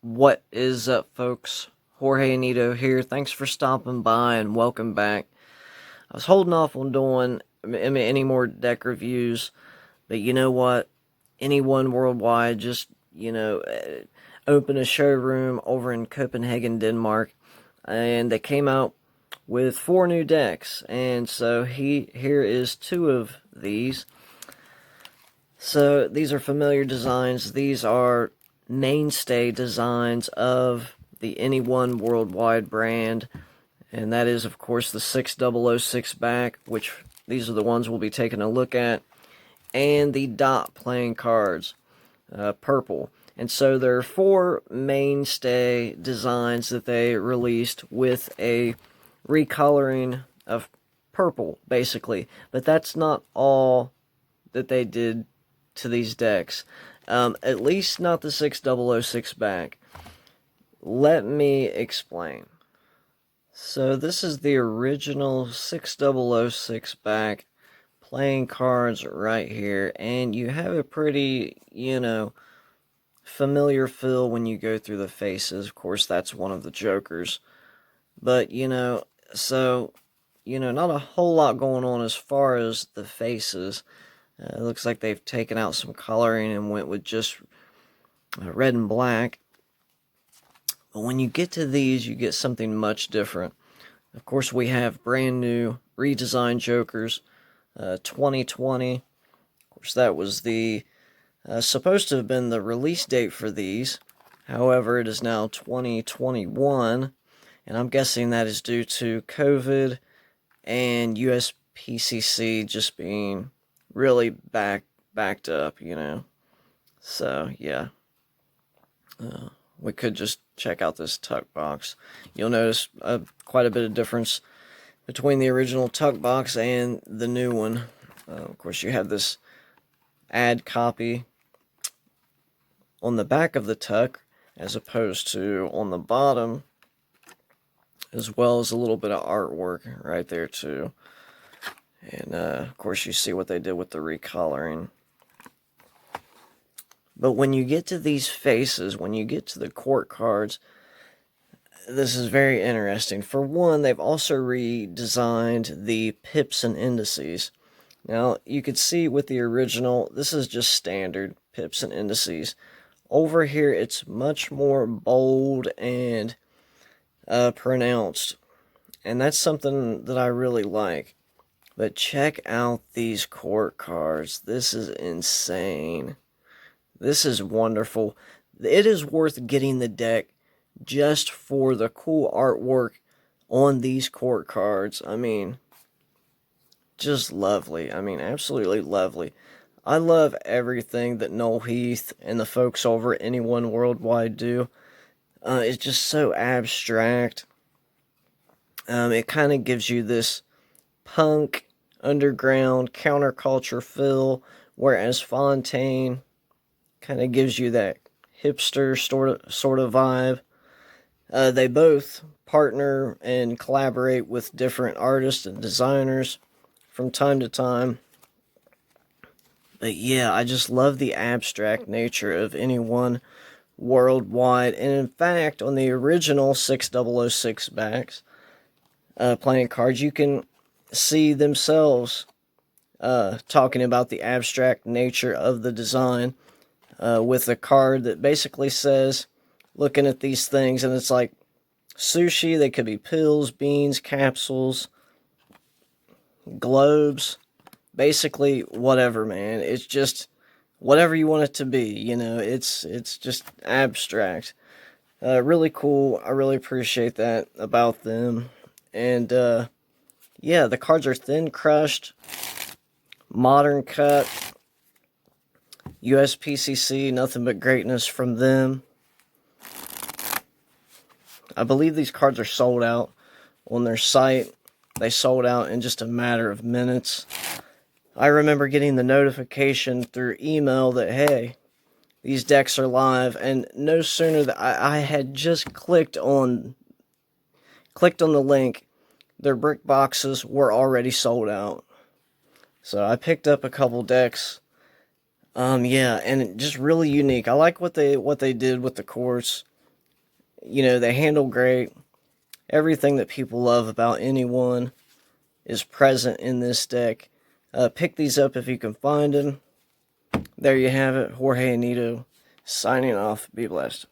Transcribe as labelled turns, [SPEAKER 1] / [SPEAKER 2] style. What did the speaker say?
[SPEAKER 1] What is up, folks? Jorge Anito here. Thanks for stopping by and welcome back. I was holding off on doing any more deck reviews, but you know what? Anyone worldwide just, opened a showroom over in Copenhagen, Denmark, and they came out with 4 new decks. And so here is 2 of these. So these are familiar designs. These are mainstay designs of the Anyone Worldwide brand, and that is, of course, the 6006 back, which these are the ones we'll be taking a look at, and the dot playing cards, purple. And so there are 4 mainstay designs that they released with a recoloring of purple, basically. But that's not all that they did to these decks. At least not the 6006 back. Let me explain. So this is the original 6006 back playing cards right here, and you have a pretty, familiar feel when you go through the faces. Of course, that's one of the jokers. But, not a whole lot going on as far as the faces. It looks like they've taken out some coloring and went with just red and black. But when you get to these, you get something much different. Of course, we have brand new redesigned Jokers, 2020. Of course, that was the supposed to have been the release date for these. However, it is now 2021, and I'm guessing that is due to COVID and USPCC just being really backed up, So, yeah. We could just check out this tuck box. You'll notice quite a bit of difference between the original tuck box and the new one. Of course, you have this ad copy on the back of the tuck as opposed to on the bottom, as well as a little bit of artwork right there too. And of course, you see what they did with the recoloring. But when you get to these faces, when you get to the court cards, this is very interesting. For one, they've also redesigned the pips and indices. Now, you could see with the original, this is just standard pips and indices. Over here, it's much more bold and pronounced. And that's something that I really like. But check out these court cards. This is insane. This is wonderful. It is worth getting the deck just for the cool artwork on these court cards. I mean, just lovely. I mean, absolutely lovely. I love everything that Noel Heath and the folks over at Anyone Worldwide do. It's just so abstract. It kind of gives you this punk, underground, counterculture feel, whereas Fontaine kind of gives you that hipster sort of vibe. They both partner and collaborate with different artists and designers from time to time. But yeah, I just love the abstract nature of Anyone Worldwide. And in fact, on the original 6006 backs, playing cards, you can see themselves talking about the abstract nature of the design. With a card that basically says, looking at these things, and it's like sushi, they could be pills, beans, capsules, globes, basically whatever, man. It's just whatever you want it to be, it's just abstract. Really cool. I really appreciate that about them. And yeah, the cards are thin crushed, modern cut, USPCC, nothing but greatness from them. I believe these cards are sold out on their site. They sold out in just a matter of minutes. I remember getting the notification through email that, hey, these decks are live, and no sooner that I had just clicked on the link, their brick boxes were already sold out. So I picked up a couple decks. Yeah, and just really unique. I like what they did with the course. You know, they handle great. Everything that people love about anyone is present in this deck. Pick these up if you can find them. There you have it. Jorge Anito signing off. Be blessed.